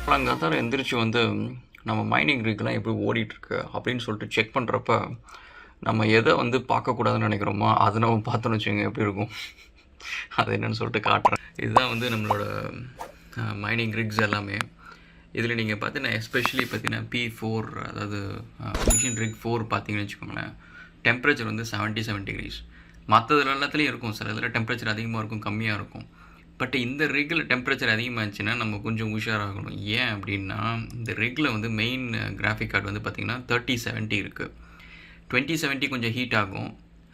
காலங்காத்தால எந்திரிச்சு வந்து நம்ம மைனிங் ரிக்லாம் எப்படி ஓடிட்டுருக்கு அப்படின்னு சொல்லிட்டு செக் பண்ணுறப்ப நம்ம எதை வந்து பார்க்கக்கூடாதுன்னு நினைக்கிறோமோ அதை நம்ம பார்த்தோன்னு வச்சுக்கோங்க எப்படி இருக்கும். அது என்னன்னு சொல்லிட்டு காட்டுறேன். இதுதான் வந்து நம்மளோட மைனிங் ரிக்ஸ் எல்லாமே. இதில் நீங்கள் பார்த்தீங்கன்னா எஸ்பெஷலி பார்த்தீங்கன்னா P4, அதாவது மிஷின் ரிக் 4 பார்த்தீங்கன்னு வச்சுக்கோங்களேன், டெம்பரேச்சர் வந்து 77 டிகிரிஸ். மற்றதுல எல்லாத்துலேயும் இருக்கும், சில இதில் டெம்பரேச்சர் அதிகமாக இருக்கும், கம்மியாக இருக்கும். பட் இந்த ரிக்கில் டெம்பரேச்சர் அதிகமாகிடுச்சுன்னா நம்ம கொஞ்சம் உஷாராகணும். ஏன் அப்படின்னா இந்த ரிக்கில் வந்து மெயின் கிராஃபிக் கார்டு வந்து பார்த்திங்கன்னா 3070 இருக்குது. 2070 கொஞ்சம் ஹீட் ஆகும்.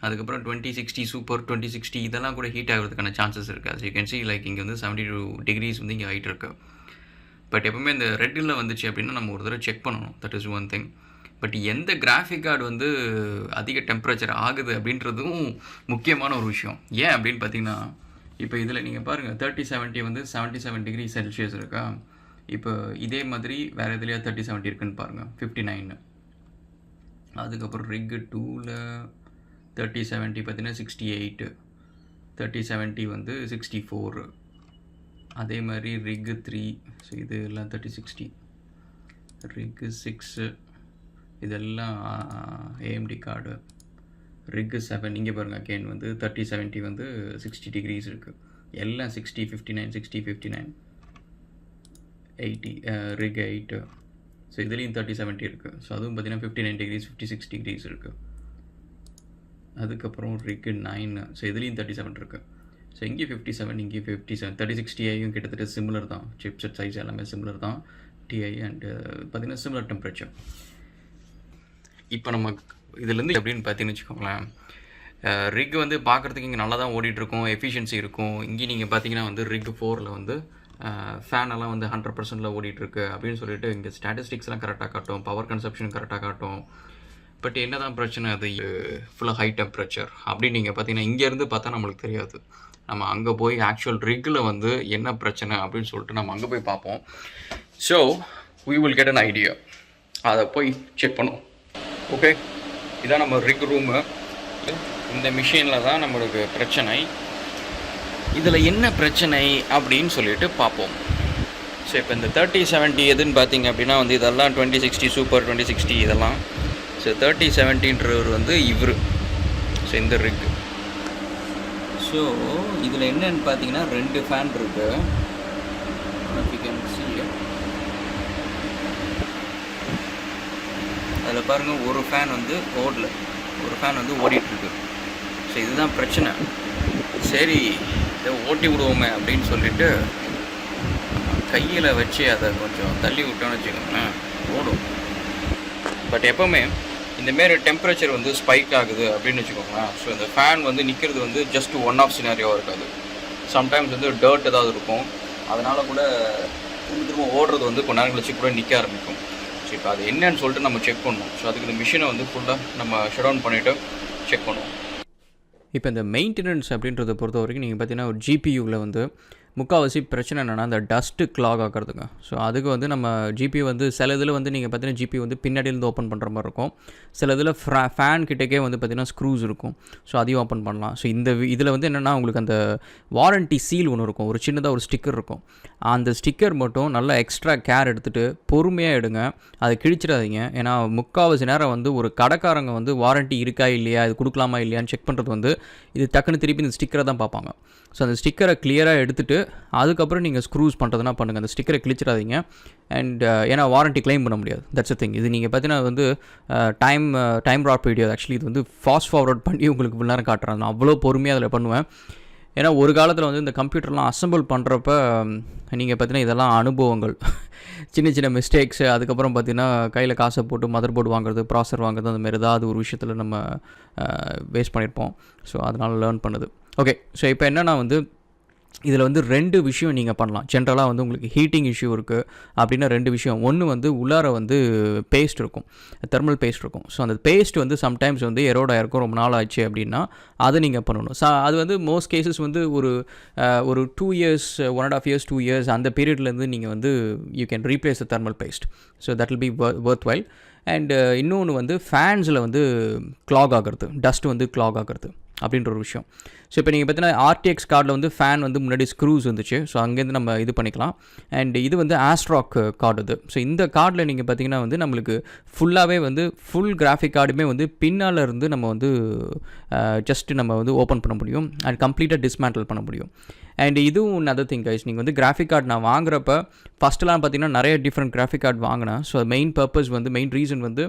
அதுக்கப்புறம் 2060 சூப்பர், 2060 இதெல்லாம் கூட ஹீட் ஆகிறதுக்கான சான்சஸ் இருக்குது. அது யூ கேன் சி லைக் இங்கே வந்து 72 டிகிரிஸ் வந்து இங்கே ஆகிட்டு இருக்குது. பட் எப்பவுமே இந்த ரெட்டில் வந்துச்சு அப்படின்னா நம்ம ஒரு தடவை செக் பண்ணணும். That is one thing. But எந்த கிராஃபிக் கார்டு வந்து அதிக டெம்பரேச்சர் ஆகுது அப்படின்றதும் முக்கியமான ஒரு விஷயம். ஏன் அப்படின்னு பார்த்தீங்கன்னா, இப்போ இதில் நீங்கள் பாருங்கள் 3070 வந்து 77 டிகிரி செல்சியஸ் இருக்கா. இப்போ இதே மாதிரி வேறு எதுலையா 3070 இருக்குன்னு பாருங்கள், 59. அதுக்கப்புறம் ரிக் 2ல் 3070 பார்த்தீங்கன்னா 68, 3070 வந்து 64. அதே மாதிரி ரிக் 3, ஸோ இது எல்லாம் 3060. ரிக் 6 இதெல்லாம் AMD கார்டு. ரிக் 7 இங்கே பாருங்கள், அகெயின் வந்து 3070 வந்து 60 டிகிரிஸ் இருக்குது. எல்லாம் 60, 59, 60, 59, 80. ரிக் 8, ஸோ இதுலேயும் 3070 இருக்குது. ஸோ அதுவும் பார்த்தீங்கன்னா 59 டிகிரிஸ், 56 டிகிரிஸ் இருக்குது. அதுக்கப்புறம் ரிக் 9, ஸோ இதுலேயும் 37 இருக்குது. ஸோ இங்கே 57, இங்கே 57. 3060ஐயும் கிட்டத்தட்ட சிமிலர் தான். சிப்செட் சைஸ் எல்லாமே சிமிலர் தான். டிஐ அண்ட் பார்த்தீங்கன்னா சிமிலர் டெம்பரேச்சர். இப்போ நம்ம இதுலேருந்து எப்படின்னு பார்த்தீங்கன்னு வச்சுக்கோங்களேன், ரிக் வந்து பார்க்குறதுக்கு இங்கே நல்லா தான் ஓடிட்டுருக்கும், எஃபிஷியன்சி இருக்கும். இங்கே நீங்கள் பார்த்தீங்கன்னா வந்து ரிக் 4ல் வந்து ஃபேனெல்லாம் வந்து 100%ல் ஓடிட்டுருக்கு அப்படின்னு சொல்லிட்டு இங்கே ஸ்டாட்டிஸ்டிக்ஸ்லாம் கரெக்டாக காட்டும், பவர் கன்சப்ஷன் கரெக்டாக காட்டும். பட் என்ன தான் பிரச்சனை, அது ஃபுல்லாக ஹை டெம்பரேச்சர் அப்படின்னு நீங்கள் பார்த்தீங்கன்னா இங்கேருந்து பார்த்தா நம்மளுக்கு தெரியாது. நம்ம அங்கே போய் ஆக்சுவல் ரிக்கில் வந்து என்ன பிரச்சனை அப்படின்னு சொல்லிட்டு நம்ம அங்கே போய் பார்ப்போம். So we will get an idea. அதை போய் செக் பண்ணுவோம். ஓகே, இதான் நம்ம ரிக் ரூமு. இந்த மிஷினில் தான் நம்மளுக்கு பிரச்சனை. இதில் என்ன பிரச்சனை அப்படின்னு சொல்லிட்டு பார்ப்போம். ஸோ இப்போ இந்த 3070 எதுன்னு பார்த்தீங்க அப்படின்னா வந்து இதெல்லாம் 2060 சூப்பர், 2060 இதெல்லாம். ஸோ 3070ன்றவர் வந்து இவர். ஸோ இந்த ரிக். ஸோ இதில் என்னன்னு பார்த்தீங்கன்னா 2 ஃபேன் இருக்குது. அதில் பாருங்கள், ஒரு ஃபேன் வந்து ஓடல, ஒரு ஃபேன் வந்து ஓடிட்டுருக்கு. ஸோ இதுதான் பிரச்சனை. சரி, இதை ஓட்டி விடுவோமே அப்படின்னு சொல்லிட்டு கையில் வச்சு அதை கொஞ்சம் தள்ளி விட்டோன்னு வச்சுக்கோங்களேன், ஓடும். பட் எப்போவுமே இந்தமாரி டெம்பரேச்சர் வந்து ஸ்பைக் ஆகுது அப்படின்னு வச்சுக்கோங்களேன், ஸோ இந்த ஃபேன் வந்து நிற்கிறது வந்து ஜஸ்ட் ஒன் ஆஃப் சினாரியோவாக இருக்காது. சம்டைம்ஸ் வந்து டர்ட் ஏதாவது இருக்கும், அதனால் கூட திரும்ப ஓடுறது வந்து கொஞ்ச நேரம் கழிச்சு கூட நிற்க ஆரம்பிக்கும். ஸோ இப்போ அது என்னன்னு சொல்லிட்டு நம்ம செக் பண்ணணும். ஸோ அதுக்கு இந்த மிஷினை வந்து ஃபுல்லாக நம்ம ஷட் டவுன் பண்ணிவிட்டு செக் பண்ணுவோம். இப்போ இந்த மெயின்டெனன்ஸ் அப்படின்றத பொறுத்த வரைக்கும் நீங்கள் பார்த்தீங்கன்னா ஒரு ஜிபியூவில் வந்து முக்கால்வாசி பிரச்சனை என்னென்னா அந்த டஸ்ட்டு கிளாக் ஆகிறதுங்க. ஸோ அதுக்கு வந்து நம்ம ஜிபி வந்து சில இதில் வந்து நீங்கள் பார்த்தீங்கன்னா ஜிபி வந்து பின்னாடியிலேருந்து ஓப்பன் பண்ணுற மாதிரி இருக்கும். சில இதில் ஃபேன் கிட்டக்கே வந்து பார்த்திங்கன்னா ஸ்க்ரூஸ் இருக்கும். ஸோ அதையும் ஓப்பன் பண்ணலாம். ஸோ இந்த இதில் வந்து என்னென்னா உங்களுக்கு அந்த வாரண்ட்டி சீல் ஒன்று இருக்கும், ஒரு சின்னதாக ஒரு ஸ்டிக்கர் இருக்கும். அந்த ஸ்டிக்கர் மட்டும் நல்லா எக்ஸ்ட்ரா கேர் எடுத்துகிட்டு பொறுமையாக எடுங்க, அதை கிழிச்சிடாதீங்க. ஏன்னா முக்கால்வாசி நேரம் வந்து ஒரு கடைக்காரங்க வந்து வாரண்ட்டி இருக்கா இல்லையா, இது கொடுக்கலாமா இல்லையான்னு செக் பண்ணுறது வந்து இது டக்குன்னு திருப்பி இந்த ஸ்டிக்கரை தான் பார்ப்பாங்க. ஸோ அந்த ஸ்டிக்கரை கிளியராக எடுத்துகிட்டு அதுக்கப்புறம் நீங்கள் ஸ்க்ரூஸ் பண்ணுறதுனா பண்ணுங்கள், அந்த ஸ்டிக்கரை கிழிச்சிடாதீங்க. அண்ட் ஏன்னா வாரண்ட்டி கிளைம் பண்ண முடியாது. That's a thing. இது நீங்கள் பார்த்தீங்கன்னா வந்து டைம் ராட் வீடியோ. ஆக்சுவலி இது வந்து ஃபாஸ்ட் ஃபார்வர்ட் பண்ணி உங்களுக்கு இவ்வளோ நேரம் காட்டுறேன். நான் அவ்வளோ பொறுமையாக அதில் பண்ணுவேன். ஏன்னா ஒரு காலத்தில் வந்து இந்த கம்ப்யூட்டர்லாம் அசம்பிள் பண்ணுறப்ப நீங்கள் பார்த்தீங்கன்னா இதெல்லாம் அனுபவங்கள், சின்ன சின்ன மிஸ்டேக்ஸு. அதுக்கப்புறம் பார்த்திங்கன்னா கையில் காசை போட்டு மதர் போர்டு வாங்குறது, ப்ராசர் வாங்குறது, அந்த மாதிரி ஏதாவது ஒரு விஷயத்தில் நம்ம வேஸ்ட் பண்ணியிருப்போம். ஸோ அதனால் லேர்ன் பண்ணுது. ஓகே, ஸோ இப்போ என்னென்னா வந்து இதில் வந்து 2 விஷயம் நீங்கள் பண்ணலாம். ஜென்ரலாக வந்து உங்களுக்கு ஹீட்டிங் இஷ்யூ இருக்குது அப்படின்னா 2 விஷயம். ஒன்று வந்து உள்ளார வந்து பேஸ்ட் இருக்கும், தெர்மல் பேஸ்ட் இருக்கும். ஸோ அந்த பேஸ்ட் வந்து சம்டைம்ஸ் வந்து எரோட் ஆகிருக்கும், ரொம்ப நாள் ஆச்சு அப்படின்னா அதை நீங்கள் பண்ணணும். அது வந்து மோஸ்ட் கேசஸ் வந்து ஒரு 2 இயர்ஸ், 1.5 இயர்ஸ், 2 இயர்ஸ் அந்த பீரியட்லேருந்து நீங்கள் வந்து you can replace the thermal paste. So that will be worthwhile. And இன்னொன்று வந்து ஃபேன்ஸில் வந்து கிளாக் ஆகிறது, டஸ்ட் வந்து கிளாக் ஆகிறது. அப்படின்ற ஒரு விஷயம். ஸோ இப்போ நீங்கள் பார்த்தீங்கன்னா ஆர்டிஎக்ஸ் கார்டில் வந்து ஃபேன் வந்து முன்னாடி ஸ்க்ரூஸ் வந்துச்சு. ஸோ அங்கேருந்து நம்ம இது பண்ணிக்கலாம். அண்ட் இது வந்து ஆஸ்ட்ராக் கார்டு இது. ஸோ இந்த கார்டில் நீங்கள் பார்த்தீங்கன்னா வந்து நம்மளுக்கு ஃபுல்லாகவே வந்து ஃபுல் கிராஃபிக் கார்டுமே வந்து பின்னால் இருந்து நம்ம வந்து ஜஸ்ட்டு நம்ம வந்து ஓப்பன் பண்ண முடியும் அண்ட் கம்ப்ளீட்டாக டிஸ்மேண்டில் பண்ண முடியும். அண்ட் இதுவும் அதர் திங் கைஸ், நீங்கள் வந்து கிராஃபிக் கார்டு நான் வாங்குறப்ப ஃபஸ்ட்டெலாம் பார்த்தீங்கன்னா நிறைய டிஃப்ரெண்ட் கிராஃபிக் கார்டு வாங்கினேன். ஸோ மெயின் பர்பஸ் வந்து மெயின் ரீசன் வந்து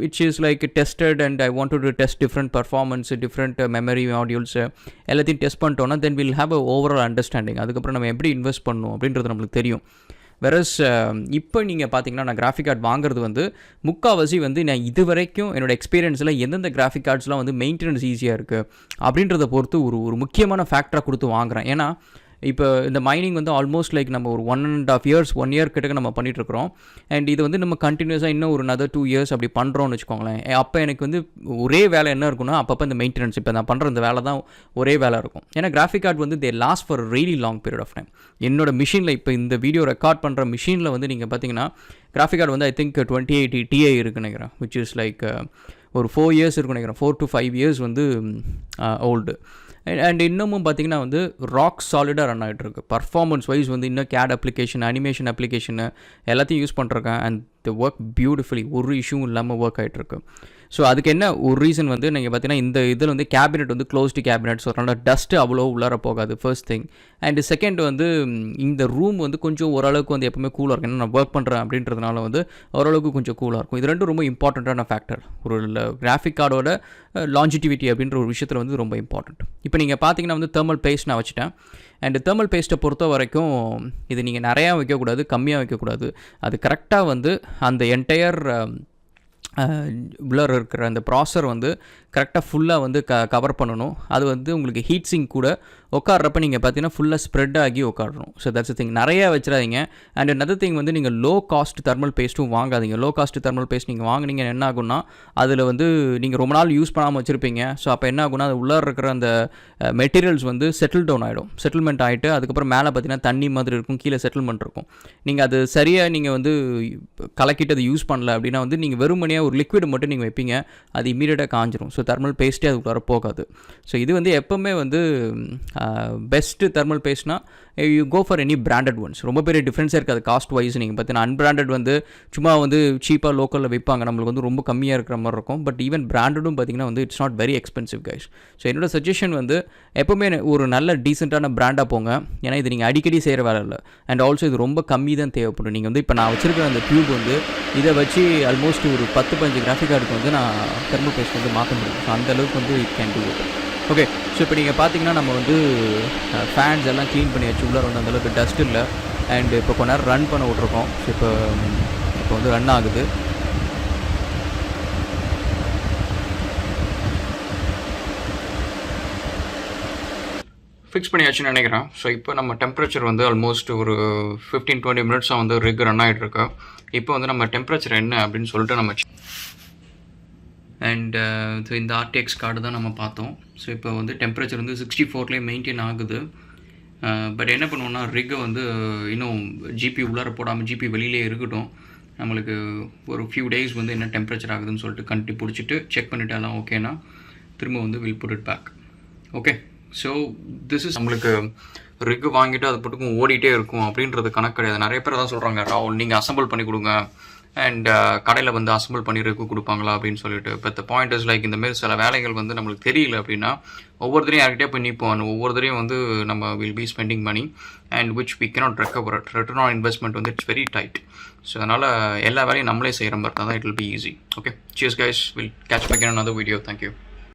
it's is like tested and I want to test different performance, different memory modules எல்லாத்தையும் டெஸ்ட் பண்ணிட்டோன்னா then will have a overall understanding. அதுக்கப்புறம் நம்ம எப்படி இன்வெஸ்ட் பண்ணணும் அப்படின்றது நம்மளுக்கு தெரியும். வெரஸ் இப்போ நீங்கள் பார்த்தீங்கன்னா நான் கிராஃபிக் கார்டு வாங்குறது வந்து முக்கால்வாசி வந்து நான் இது வரைக்கும் என்னோடய எக்ஸ்பீரியன்ஸில் எந்தெந்த கிராஃபிக் கார்ட்ஸ்லாம் வந்து மெயின்டெனன்ஸ் ஈஸியாக இருக்குது அப்படின்றத பொறுத்து ஒரு முக்கியமான ஃபேக்டராக கொடுத்து வாங்குகிறேன். ஏன்னா இப்போ இந்த மைனிங் வந்து ஆல்மோஸ்ட் லைக் நம்ம ஒரு 1.5 years 1 year கிட்டக்க நம்ம பண்ணிகிட்ருக்கிறோம். அண்ட் இது வந்து நம்ம கண்டினியூஸாக இன்னும் ஒரு another 2 years அப்படி பண்ணுறோன்னு வச்சுக்கோங்களேன். அப்போ எனக்கு வந்து ஒரே வேலை என்ன இருக்குன்னா அப்பப்போ இந்த மெயின்டெனன்ஸ் இப்போ நான் பண்ணுற இந்த வேலை தான் ஒரே வேலை இருக்கும். ஏன்னா கிராஃபிக் கார்டு வந்து they last for really long period of time. என்னோட மிஷினில் இப்போ இந்த வீடியோ ரெக்கார்ட் பண்ணுற மிஷினில் வந்து நீங்கள் பார்த்தீங்கன்னா கிராஃபிக் கார்டு வந்து ஐ திங்க் 2080 Ti இருக்குன்னு நினைக்கிறேன், விச் இஸ் லைக் ஒரு 4 years இருக்குன்னு நினைக்கிறேன். 4 to 5 years வந்து ஓல்டு. அண்ட் இன்னமும் பார்த்திங்கன்னா வந்து ராக் சாலிடாக ரன் ஆகிட்டுருக்கு. பர்ஃபார்மன்ஸ் வைஸ் வந்து இன்னும் கேட் அப்ளிகேஷன், அனிமேஷன் அப்ளிகேஷனு எல்லாத்தையும் யூஸ் பண்ணுறேன். அண்ட் த ஒர்க் பியூட்டிஃபுல்லி, ஒரு இஷ்யூவும் இல்லாமல் ஒர்க் ஆகிட்டுருக்கு. ஸோ அதுக்கு என்ன ஒரு ரீசன் வந்து நீங்கள் பார்த்தீங்கன்னா இந்த இதில் வந்து கேபினெட் வந்து க்ளோஸ்டு கேபினெட். ஸோ அதனால் டஸ்ட்டு அவ்வளோ உள்ளார போகாது, ஃபர்ஸ்ட் திங். அண்ட் செகண்ட் வந்து இந்த ரூம் வந்து கொஞ்சம் ஓரளவுக்கு வந்து எப்போவுமே கூலாக இருக்கும். ஏன்னா நான் ஒர்க் பண்ணுறேன் அப்படின்றதுனால வந்து ஓரளவுக்கு கொஞ்சம் கூலாக இருக்கும். இது ரெண்டும் ரொம்ப இம்பார்ட்டண்ட்டான ஃபேக்டர் ஒரு கிராஃபிக் கார்டோட லாஞ்சிட்டிவிட்டி அப்படின்ற ஒரு விஷயத்தில் வந்து ரொம்ப இம்பார்ட்டண்ட். இப்போ நீங்கள் பார்த்தீங்கன்னா வந்து தெர்மல் பேஸ்ட் நான் வச்சுட்டேன். அண்ட் தெர்மல் பேஸ்ட்டை பொறுத்த வரைக்கும் இது நீங்கள் நிறையா வைக்கக்கூடாது, கம்மியாக வைக்கக்கூடாது. அது கரெக்டாக வந்து அந்த என்டையர் உள்ளார இருக்கிற அந்த ப்ராசர் வந்து கரெக்டாக ஃபுல்லாக வந்து கவர் பண்ணணும். அது வந்து உங்களுக்கு ஹீட் சிங்க் கூட உட்காடுறப்ப நீங்கள் பார்த்தீங்கன்னா ஃபுல்லாக ஸ்ப்ரெட் ஆகி உட்காடுறோம். ஸோ தட்ஸ் திங், நிறையா வச்சிடாதீங்க. அண்ட் another திங் வந்து நீங்கள் லோ காஸ்ட் தெர்மல் பேஸ்ட்டும் வாங்காதீங்க. லோ காஸ்ட் தெர்மல் பேஸ்ட் நீங்கள் வாங்கினீங்க என்ன ஆகும்னா அதில் வந்து நீங்கள் ரொம்ப நாள் யூஸ் பண்ணாமல் வச்சுருப்பீங்க. ஸோ அப்போ என்ன ஆகும்னா அது உள்ளார இருக்கிற அந்த மெட்டீரியல்ஸ் வந்து செட்டில் டவுன் ஆகிடும். செட்டில்மெண்ட் ஆகிட்டு அதுக்கப்புறம் மேலே பார்த்தீங்கன்னா தண்ணி மாதிரி இருக்கும், கீழே செட்டில்மெண்ட் இருக்கும். நீங்கள் அது சரியாக நீங்கள் வந்து கலக்கிட்டு அதை யூஸ் பண்ணல அப்படின்னா வந்து நீங்கள் வெறுமனையாக ஒரு லிக்விட் மட்டும் நீங்கள் வைப்பீங்க, அது இமீடியட்டாக காஞ்சிரும். ஸோ தெர்மல் பேஸ்ட்டே அது உள்ளார போகாது. ஸோ இது வந்து எப்போவுமே வந்து பெஸ்ட்டு தெர்மல் பேஸ்ட்னா you go for any branded ones. ரொம்ப பெரிய டிஃப்ரென்ஸே இருக்காது காஸ்ட் வைஸ். நீங்கள் பார்த்தீங்கன்னா அன்பிராண்டட் வந்து சும்மா வந்து சீப்பாக லோக்கலில் விற்பாங்க, நம்மளுக்கு வந்து ரொம்ப கம்மியாக இருக்கிற மாதிரி இருக்கும். பட் ஈவன் பிராண்டடும் பார்த்தீங்கன்னா வந்து it's not very expensive guys. So என்னோட சஜஷன் வந்து எப்போவுமே ஒரு நல்ல டீசெண்டான பிராண்டாக போங்க. ஏன்னா இது நீங்கள் அடிக்கடி செய்கிற வேலை இல்லை. அண்ட் ஆல்சோ இது ரொம்ப கம்மி தான் தேவைப்படும். நீங்கள் வந்து இப்போ நான் வச்சுருக்கிற அந்த டியூப் வந்து இதை வச்சு ஆல்மோஸ்ட் ஒரு 10-15 கிராஃபிக் கார்டுக்கு வந்து நான் தெர்மல் பேஸ்ட் வந்து மாற்ற முடியும். ஸோ அந்தளவுக்கு வந்து it can do it. Okay, so இப்போ நீங்கள் பார்த்தீங்கன்னா நம்ம வந்து ஃபேன்ஸ் எல்லாம் க்ளீன் பண்ணி வச்சு உள்ளார வந்து அந்தளவுக்கு டஸ்ட் இல்லை. அண்ட் இப்போ கொஞ்ச நேரம் ரன் பண்ண விட்ருக்கோம். ஸோ இப்போ வந்து ரன் ஆகுது. ஃபிக்ஸ் பண்ணியாச்சுன்னு நினைக்கிறேன். ஸோ இப்போ நம்ம டெம்பரேச்சர் வந்து ஆல்மோஸ்ட் ஒரு 15-20 minutes வந்து ரிக் ரன் ஆகிட்ருக்கு. இப்போ வந்து நம்ம டெம்பரேச்சர் என்ன அப்படின்னு சொல்லிட்டு நம்ம அண்ட் ஸோ இந்த ஆர்டிஎக்ஸ் கார்டு தான் நம்ம பார்த்தோம். ஸோ இப்போ வந்து டெம்பரேச்சர் வந்து 64 மெயின்டைன் ஆகுது. பட் என்ன பண்ணுவோம்னா ரிக்கை வந்து இன்னும் ஜிபி உள்ளார போடாமல் ஜிபி வெளியிலே இருக்கட்டும். நம்மளுக்கு ஒரு ஃபியூ டேஸ் வந்து என்ன டெம்பரேச்சர் ஆகுதுன்னு சொல்லிட்டு கண்டி பிடிச்சிட்டு செக் பண்ணிவிட்டு எல்லாம் ஓகேனா திரும்ப வந்து will put it back. Okay, so this is நம்மளுக்கு ரிக்கு வாங்கிட்டு அது போட்டுக்கும் ஓடிட்டே இருக்கும் அப்படின்றது கணக்கு கிடையாது. நிறைய பேர் தான் சொல்கிறாங்க ராகுல் நீங்கள் அசம்பிள் பண்ணி கொடுங்க அண்ட் கடையில் வந்து அசம்பிள் பண்ணி ரிக்கு கொடுப்பாங்களா அப்படின்னு சொல்லிட்டு. But the point is like இந்தமாரி சில வேலைகள் வந்து நம்மளுக்கு தெரியல அப்படின்னா ஒவ்வொருத்தரையும் யார்கிட்டே போய் நிற்போம். ஒவ்வொருத்தரையும் வந்து நம்ம will be spending money and which we cannot recover it. Return on investment வந்து இட்ஸ் வெரி டைட். ஸோ அதனால் எல்லா வேலையும் நம்மளே செய்கிற மாதிரி தான் it will be easy. Okay, cheers guys, will catch back in another video. Thank you.